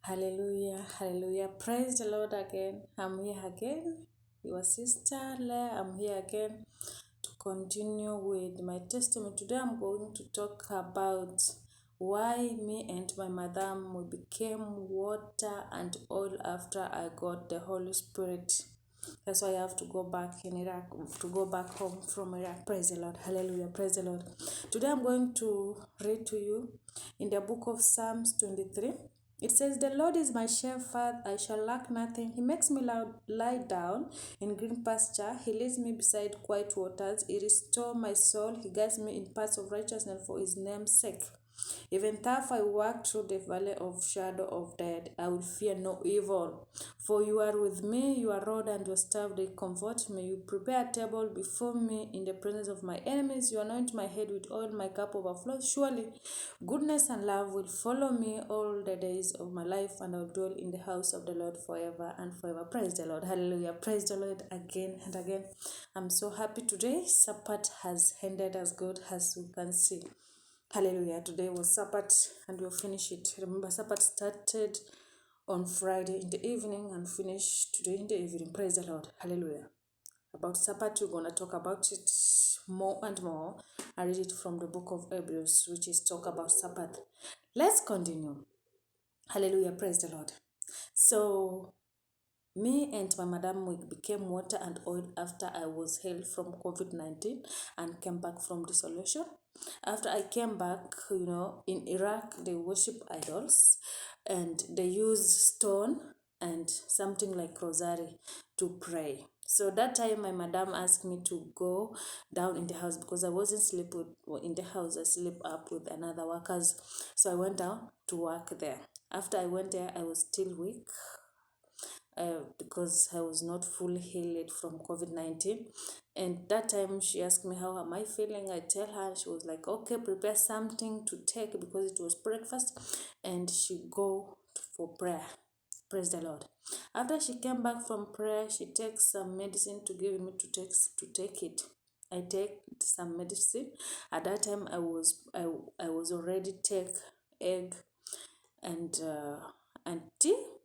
Hallelujah, hallelujah. Praise the Lord again. I'm here again. Your sister Le, I'm here again to continue with my testimony. Today I'm going to talk about why me and my madam we became water and oil after I got the Holy Spirit. That's why I have to go back in Iraq, to go back home from Iraq. Praise the Lord. Hallelujah. Praise the Lord. Today I'm going to read to you in the book of Psalms 23. It says, "The Lord is my shepherd, I shall lack nothing. He makes me lie down in green pasture. He leads me beside quiet waters. He restores my soul. He guides me in paths of righteousness for his name's sake. Even though I walk through the valley of shadow of death, I will fear no evil. For you are with me, your rod and your staff, they comfort me. You prepare a table before me in the presence of my enemies. You anoint my head with oil, my cup overflows. Surely goodness and love will follow me all the days of my life, and I will dwell in the house of the Lord forever and forever." Praise the Lord. Hallelujah. Praise the Lord again and again. I'm so happy today. Sabbath has ended as good as we can see. Hallelujah. Today was Sabbath and we'll finish it. Remember, Sabbath started on Friday in the evening and finished today in the evening. Praise the Lord. Hallelujah. About Sabbath, we're going to talk about it more and more. I read it from the book of Hebrews, which is talk about Sabbath. Let's continue. Hallelujah. Praise the Lord. So, me and my madam, we became water and oil after I was healed from COVID-19 and came back from dissolution. After I came back, in Iraq, they worship idols and they use stone and something like rosary to pray. So that time, my madam asked me to go down in the house because I wasn't sleep in the house. I sleep up with another workers. So I went down to work there. After I went there, I was still weak because I was not fully healed from COVID-19. And that time she asked me, "How am I feeling?" I tell her. She was like, "Okay, prepare something to take," because it was breakfast, and she go for prayer. Praise the Lord. After she came back from prayer, she takes some medicine to give me to take it. I take some medicine. At that time, I was already take egg and tea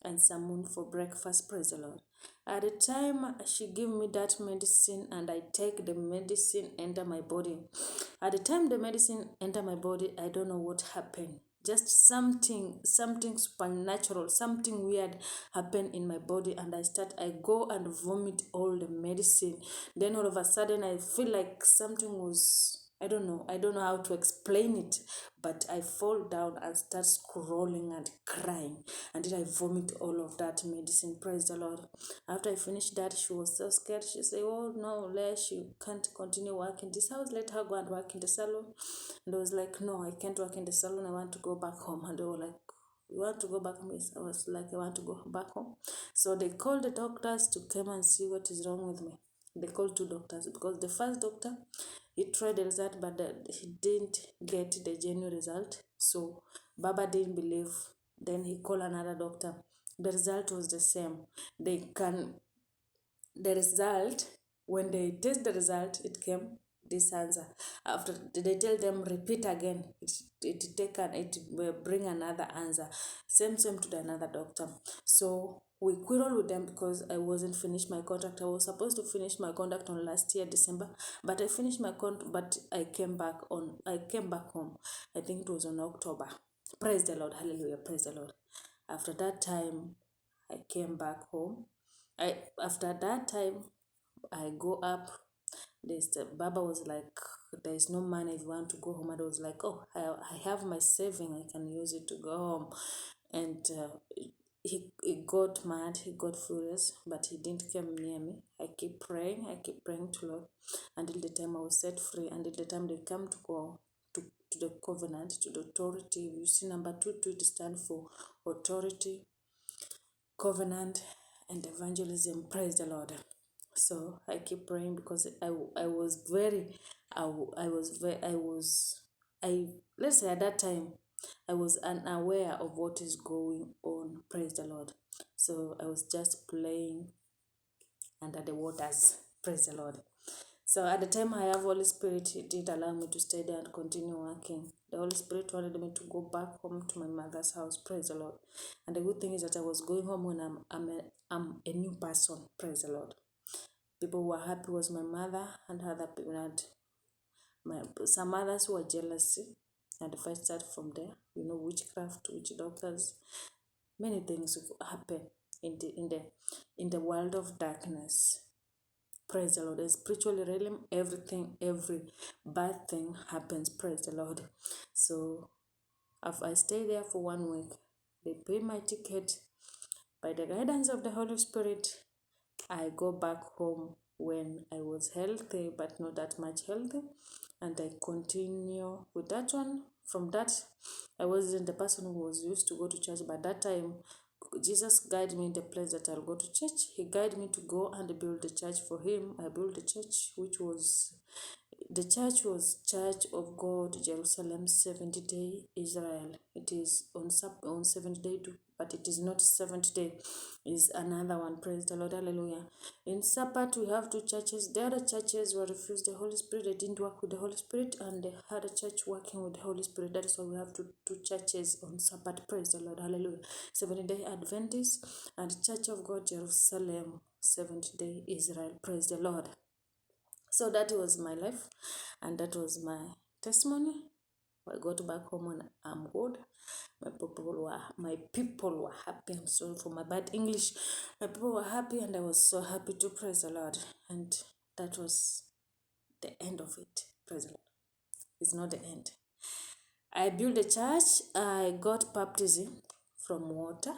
and salmon for breakfast. Praise the Lord. At the time she give me that medicine and I take the medicine enter my body. At the time the medicine enter my body, I don't know what happened. Just something supernatural, something weird happened in my body, and I go and vomit all the medicine. Then all of a sudden I feel like something was, I don't know how to explain it, but I fall down and start scrolling and crying until I vomit all of that medicine. Praise the Lord. After I finished that, she was so scared. She said, "Oh no, Les, you can't continue working in this house. Let her go and work in the salon." And I was like, "No, I can't work in the salon. I want to go back home." And they were like, "You want to go back home?" I was like, "I want to go back home." So they called the doctors to come and see what is wrong with me. They called two doctors because the first doctor, he tried the result, but he didn't get the genuine result. So Baba didn't believe. Then he called another doctor. The result was the same. The result, when they test the result, it came this answer. After they tell them repeat again, it will bring another answer. Same to the another doctor. So we quarreled with them because I wasn't finished my contract. I was supposed to finish my contract on last year December, but I finished my contract. But I came back home. I think it was on October. Praise the Lord. Hallelujah. Praise the Lord. After that time, I came back home. After that time, I go up. Baba was like, "There is no money if you want to go home." And I was like, "Oh, I have my saving. I can use it to go home." And he got mad. He got furious, but he didn't come near me. I keep praying to Lord until the time I was set free. Until the time they come to go to the covenant, to the authority. You see, number 2, it stands for authority, covenant, and evangelism. Praise the Lord. So I keep praying because I was very I let's say at that time I was unaware of what is going on. Praise the Lord. So I was just playing under the waters. Praise the Lord. So at the time I have Holy Spirit, it did allow me to stay there and continue working. The Holy Spirit wanted me to go back home to my mother's house. Praise the Lord. And the good thing is that I was going home when I'm a new person. Praise the Lord. People who were happy was my mother and other people. And some others who were jealousy. And if I start from there, witchcraft, witch doctors, many things happen in the world of darkness. Praise the Lord. In spiritual realm, every bad thing happens. Praise the Lord. So if I stay there for 1 week, they pay my ticket. By the guidance of the Holy Spirit, I go back home when I was healthy, but not that much healthy. And I continue with that one. From that, I wasn't the person who was used to go to church, but that time Jesus guided me in the place that I'll go to church. He guided me to go and build a church for him. I built a church the church was Church of God, Jerusalem, 70 Day, Israel. It is on 70 day too, but it is not 70 day. Is another one. Praise the Lord, hallelujah. In Sabbath, we have 2 churches. The other churches were refused the Holy Spirit. They didn't work with the Holy Spirit, and they had a church working with the Holy Spirit. That is why we have two churches on Sabbath. Praise the Lord, hallelujah. 70 Day Adventist and Church of God, Jerusalem, 70 Day, Israel. Praise the Lord. So that was my life, and that was my testimony. I got back home and I'm good. My people were happy. I'm sorry for my bad English. My people were happy, and I was so happy to praise the Lord. And that was the end of it. Praise the Lord. It's not the end. I built a church. I got baptism from water,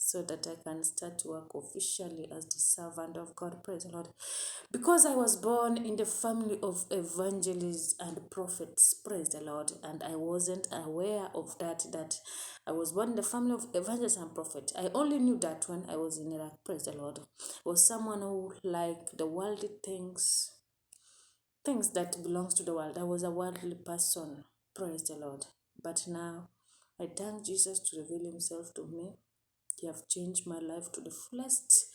so that I can start to work officially as the servant of God. Praise the Lord. Because I was born in the family of evangelists and prophets. Praise the Lord. And I wasn't aware of that I was born in the family of evangelists and prophets. I only knew that when I was in Iraq. Praise the Lord. Was someone who liked the worldly things that belongs to the world. I was a worldly person. Praise the Lord. But now I thank Jesus to reveal himself to me. He have changed my life to the fullest,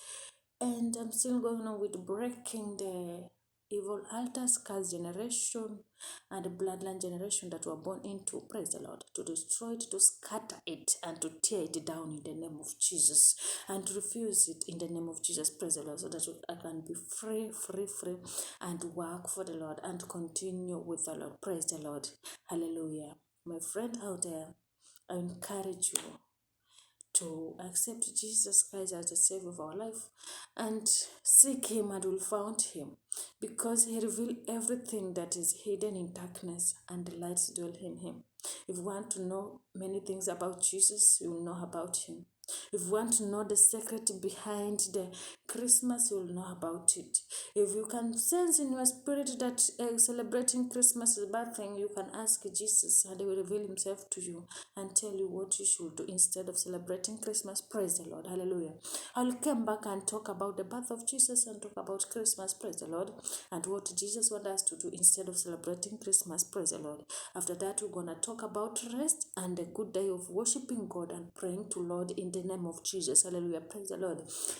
and I'm still going on with breaking the evil altars, curse generation, and the bloodline generation that were born into. Praise the Lord. To destroy it, to scatter it, and to tear it down in the name of Jesus, and to refuse it in the name of Jesus. Praise the Lord. So that I can be free, and work for the Lord and continue with the Lord. Praise the Lord. Hallelujah. My friend out there, I encourage you to accept Jesus Christ as the Savior of our life and seek him, and will find him, because he revealed everything that is hidden in darkness, and the lights dwell in him. If you want to know many things about Jesus, you will know about him. If you want to know the secret behind the Christmas, you will know about it. If you can sense in your spirit that celebrating Christmas is a bad thing, you can ask Jesus, and he will reveal himself to you and tell you what you should do instead of celebrating Christmas. Praise the Lord. Hallelujah. I'll come back and talk about the birth of Jesus and talk about Christmas. Praise the Lord. And what Jesus wants us to do instead of celebrating Christmas. Praise the Lord. After that, we're going to talk about rest and a good day of worshiping God and praying to Lord in the name of Jesus. Hallelujah. Praise the Lord.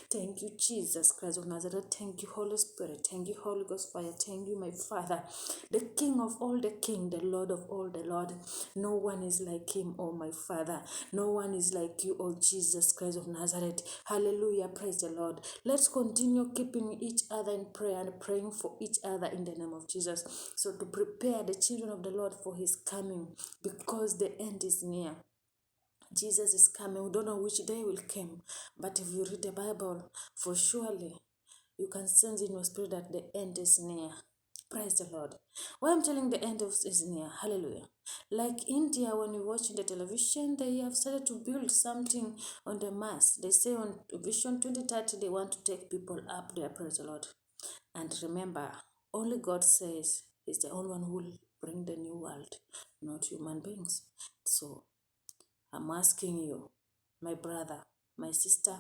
Thank you, Jesus Christ of Nazareth. Thank you, Holy Spirit. Thank you, Holy Ghost fire. Thank you, my Father, the King of all the King, the Lord of all the Lord. No one is like him, oh my Father. No one is like you, oh Jesus Christ of Nazareth. Hallelujah. Praise the Lord. Let's continue keeping each other in prayer and praying for each other in the name of Jesus. So to prepare the children of the Lord for his coming, because the end is near. Jesus is coming. We don't know which day will come, but if you read the Bible, for surely you can sense in your spirit that the end is near. Praise the Lord. Why I'm telling the end is near. Hallelujah. Like India, when you watch in the television, they have started to build something on the Mars. They say on Vision 2030, they want to take people up there. Praise the Lord. And remember, only God says He's the only one who will bring the new world, not human beings. So I'm asking you, my brother, my sister,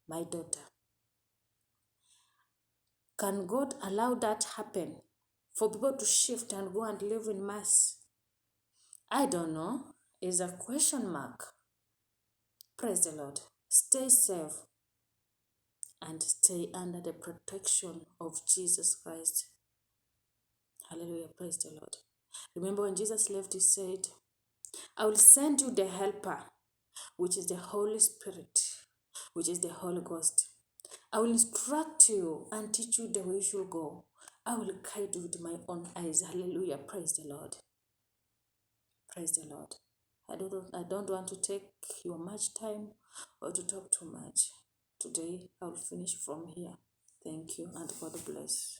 my daughter, can God allow that happen? For people to shift and go and live in mass? I don't know. It's a question mark. Praise the Lord. Stay safe. and stay under the protection of Jesus Christ. Hallelujah. Praise the Lord. Remember when Jesus left, he said, I will send you the helper, which is the Holy Spirit, which is the Holy Ghost. I will instruct you and teach you the way you should go. I will guide you with my own eyes. Hallelujah. Praise the Lord. Praise the Lord. I don't want to take your much time or to talk too much. Today I will finish from here. Thank you and God bless.